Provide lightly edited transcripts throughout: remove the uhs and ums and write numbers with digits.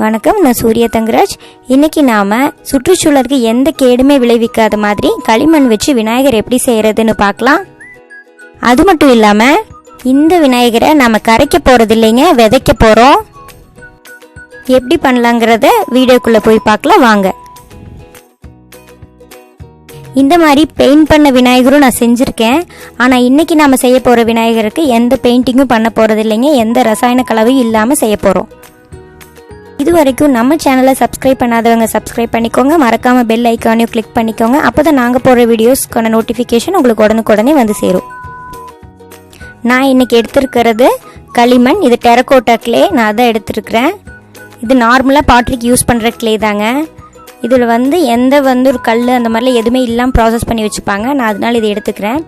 வணக்கம், நான் suryathangaraj. இன்னைக்கு நாம சுற்றுச்சூழலுக்கு எந்த கேடுமே விளைவிக்காத மாதிரி களிமண் வச்சு விநாயகர் எப்படி செய்யறதுன்னு பார்க்கலாம். அது மட்டும் இல்லாம இந்த விநாயகரை நாம கரைக்க போறது இல்லைங்க, விதைக்க போறோம். எப்படி பண்ணலாங்கிறத வீடியோக்குள்ள போய் பார்க்கலாம் வாங்க. இந்த மாதிரி பெயிண்ட் பண்ண விநாயகரும் நான் செஞ்சுருக்கேன். ஆனால் இன்றைக்கி நாம் செய்ய போகிற விநாயகருக்கு எந்த பெயிண்டிங்கும் பண்ண போகிறது இல்லைங்க, எந்த ரசாயன கலவையும் இல்லாமல் செய்ய போகிறோம். இது வரைக்கும் நம்ம சேனலை சப்ஸ்கிரைப் பண்ணாதவங்க சப்ஸ்கிரைப் பண்ணிக்கோங்க, மறக்காமல் பெல் ஐக்கானையும் கிளிக் பண்ணிக்கோங்க. அப்போ தான் நாங்கள் போடுற வீடியோஸ்க்கான நோட்டிஃபிகேஷன் உங்களுக்கு உடனுக்குடனே வந்து சேரும். நான் இன்றைக்கி எடுத்துருக்கிறது களிமண், இது டெரகோட்டா கிளே, நான் அதை எடுத்துருக்கிறேன். இது நார்மலாக பாட்ரிக்கு யூஸ் பண்ணுற கிளே தாங்க. இதில் எந்த ஒரு கல் அந்த மாதிரிலாம் எதுவுமே இல்லாமல் ப்ராசஸ் பண்ணி வச்சுப்பாங்க. நான் அதனால் இதை எடுத்துக்கிறேன்.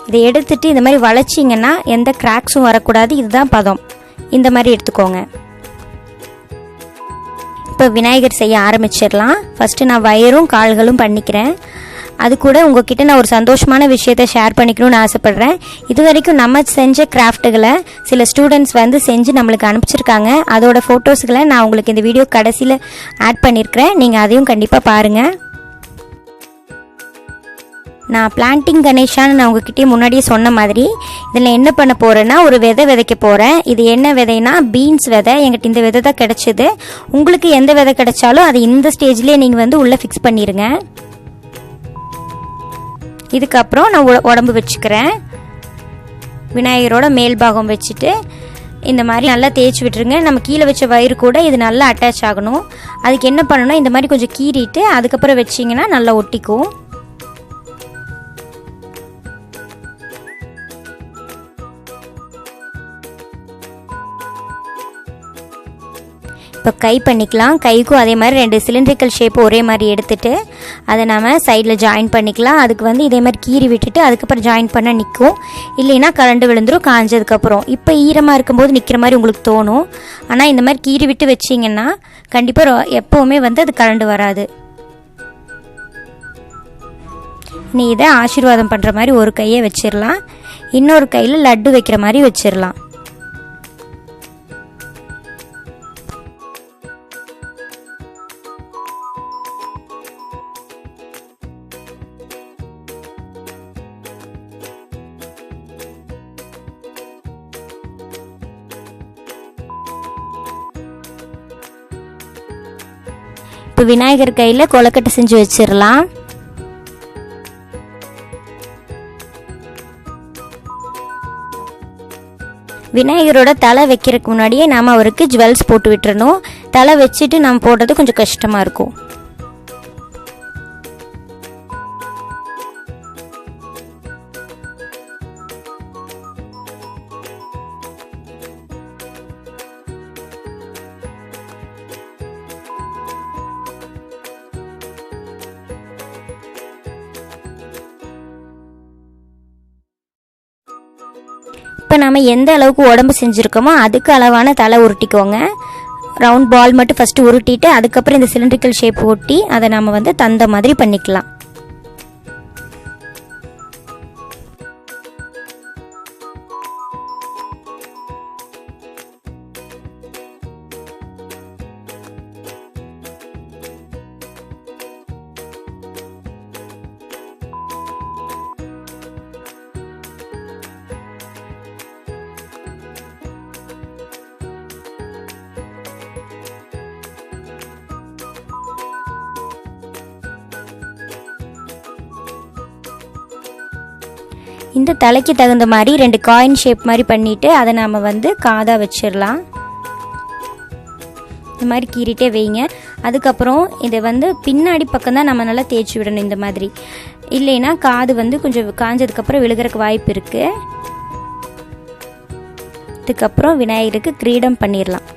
இதை எடுத்துகிட்டு இந்த மாதிரி வளைச்சிங்கன்னா எந்த கிராக்ஸும் வரக்கூடாது. இதுதான் பதம். இந்த மாதிரி எடுத்துக்கோங்க. இப்போ விநாயகர் செய்ய ஆரம்பிச்சிடலாம். ஃபஸ்ட்டு நான் வயரும் கால்களும் பண்ணிக்கிறேன். அது கூட உங்ககிட்ட நான் ஒரு சந்தோஷமான விஷயத்தை ஷேர் பண்ணிக்கணும்னு ஆசைப்பட்றேன். இது வரைக்கும் நம்ம செஞ்ச கிராஃப்ட்டுகளை சில ஸ்டூடெண்ட்ஸ் செஞ்சு நம்மளுக்கு அனுப்பிச்சிருக்காங்க. அதோட ஃபோட்டோஸுகளை நான் உங்களுக்கு இந்த வீடியோ கடைசியில் ஆட் பண்ணியிருக்கிறேன். நீங்கள் அதையும் கண்டிப்பாக பாருங்கள். நான் பிளான்டிங் கணேஷான்னு நான் உங்ககிட்டயே முன்னாடியே சொன்ன மாதிரி இதில் என்ன பண்ண போகிறேன்னா ஒரு விதை விதைக்க போகிறேன். இது என்ன விதைனா பீன்ஸ் விதை. எங்கிட்ட இந்த விதை தான் கிடச்சிது. உங்களுக்கு எந்த விதை கிடைச்சாலும் அதை இந்த ஸ்டேஜ்லேயே நீங்கள் உள்ளே ஃபிக்ஸ் பண்ணிடுங்க. இதுக்கப்புறம் நான் உடம்பு வச்சுக்கிறேன். விநாயகரோட மேல் பாகம் வச்சுட்டு இந்த மாதிரி நல்லா தேய்ச்சி விட்டுருங்க. நம்ம கீழே வச்ச வயிறு கூட இது நல்லா அட்டாச் ஆகணும். அதுக்கு என்ன பண்ணணும், இந்த மாதிரி கொஞ்சம் கீறிட்டு அதுக்கப்புறம் வச்சிங்கன்னா நல்லா ஒட்டிக்கும். இப்போ கை பண்ணிக்கலாம். கைக்கும் அதே மாதிரி 2 சிலிண்ட்ரிக்கல் ஷேப் ஒரே மாதிரி எடுத்துகிட்டு அதை நம்ம சைடில் ஜாயின் பண்ணிக்கலாம். அதுக்கு இதே மாதிரி கீறி விட்டுட்டு அதுக்கப்புறம் ஜாயின் பண்ண நிற்கும். இல்லைன்னா கரண்டு விழுந்துடும் காஞ்சதுக்கப்புறம். இப்போ ஈரமாக இருக்கும்போது நிற்கிற மாதிரி உங்களுக்கு தோணும். ஆனால் இந்த மாதிரி கீறி விட்டு வச்சிங்கன்னா கண்டிப்பாக எப்போவுமே அது கரண்டு வராது. நீ இதை ஆசீர்வாதம் பண்ணுற மாதிரி ஒரு கையை வச்சிடலாம். இன்னொரு கையில் லட்டு வைக்கிற மாதிரி வச்சிடலாம். இப்போ விநாயகர் கையில் கொலக்கட்டை செஞ்சு வச்சிடலாம். விநாயகரோட தலை வைக்கிறதுக்கு முன்னாடியே நாம் அவருக்கு ஜுவல்ஸ் போட்டு விட்டுறணும். தலை வச்சுட்டு நாம் போடுறது கொஞ்சம் கஷ்டமாக இருக்கும். இப்போ நம்ம எந்த அளவுக்கு உடம்பு செஞ்சுருக்கோமோ அதுக்கு அளவான தலை உருட்டிக்கோங்க. ரவுண்ட் பால் மட்டும் ஃபஸ்ட்டு உருட்டிட்டு அதுக்கப்புறம் இந்த சிலிண்ட்ரிக்கல் ஷேப் ஒட்டி அதை நம்ம தந்த மாதிரி பண்ணிக்கலாம். இந்த தலைக்கு தகுந்த மாதிரி 2 காயின் ஷேப் மாதிரி பண்ணிவிட்டு அதை நாம் காதாக வச்சிடலாம். இந்த மாதிரி கீறிட்டே வைங்க. அதுக்கப்புறம் இதை பின்னாடி பக்கம் தான் நம்ம நல்லா தேய்ச்சி விடணும். இந்த மாதிரி இல்லைன்னா காது கொஞ்சம் காஞ்சதுக்கப்புறம் விழுகிறதுக்கு வாய்ப்பு இருக்குது. இதுக்கப்புறம் விநாயகருக்கு கிரீடம் பண்ணிடலாம்.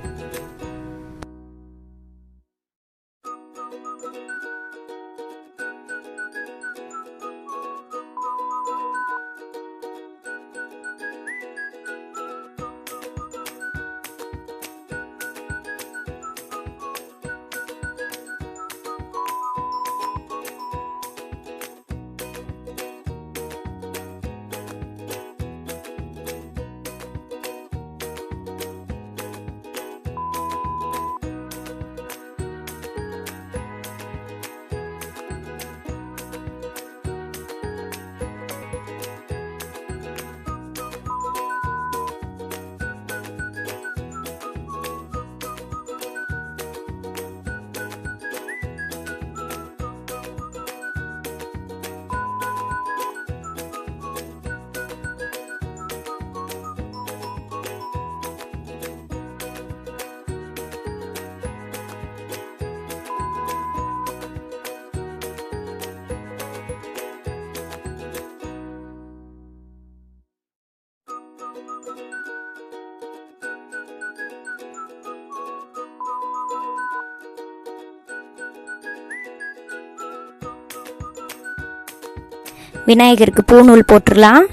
விநாயகருக்கு பூநூல் போட்டுடலாம்.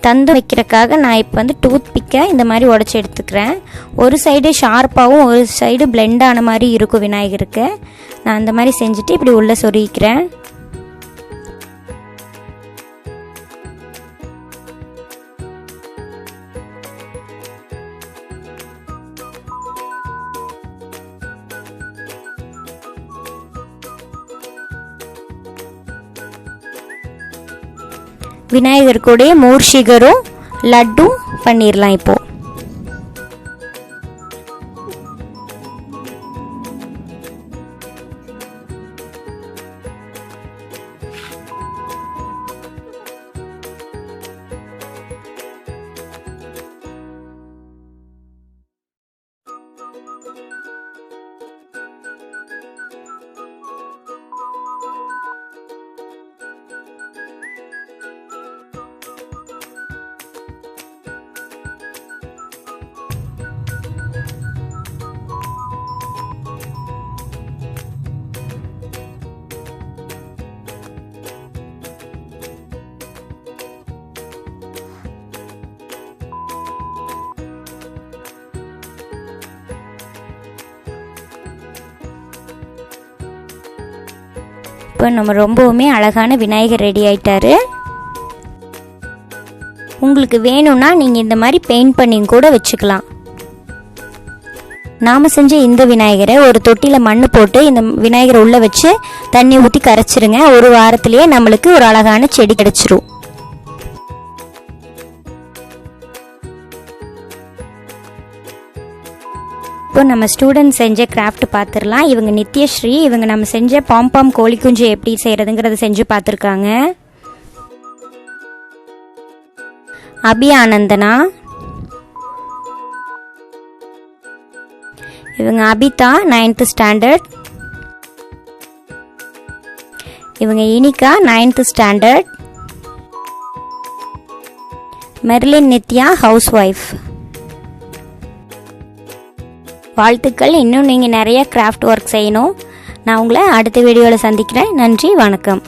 தந்து வைக்கிறதுக்காக நான் இப்போ வந்து டூத் பிக்கை இந்த மாதிரி உடச்சி எடுத்துக்கிறேன். ஒரு சைடு ஷார்ப்பாகவும் ஒரு சைடு பிளெண்ட் ஆன மாதிரி இருக்கும் விநாயகருக்கு. நான் அந்த மாதிரி செஞ்சுட்டு இப்படி உள்ளே சொருகிக்கிறேன். விநாயகருக்குடைய மூர்ஷிகரும் லட்டும் பண்ணிடலாம். இப்போ இப்போ நம்ம ரொம்பவுமே அழகான விநாயகர் ரெடி ஆயிட்டாரு. உங்களுக்கு வேணும்னா நீங்கள் இந்த மாதிரி பெயிண்ட் பண்ணி கூட வச்சுக்கலாம். நாம் செஞ்ச இந்த விநாயகரை ஒரு தொட்டியில் மண் போட்டு இந்த விநாயகரை உள்ளே வச்சு தண்ணி ஊற்றி கரைச்சிருங்க. ஒரு வாரத்திலேயே நம்மளுக்கு ஒரு அழகான செடி கிடச்சிரும். இப்போ நம்ம ஸ்டூடெண்ட் செஞ்ச கிராஃப்ட் பார்த்துடலாம். இவங்க நித்யஸ்ரீ. இவங்க நம்ம செஞ்ச பாம்பாம் கோழி குஞ்சு எப்படி செய்கிறதுங்கிறத செஞ்சு பார்த்துருக்காங்க. அபி ஆனந்தனா. இவங்க அபிதா 9th ஸ்டாண்டர்ட். இவங்க இனிகா 9th standard. Merlin Nithya house wife. வாழ்த்துக்கள். இன்னும் நீங்கள் நிறைய கிராஃப்ட் ஒர்க் செய்யணும். நான் உங்களை அடுத்த வீடியோவில் சந்திக்கிறேன். நன்றி, வணக்கம்.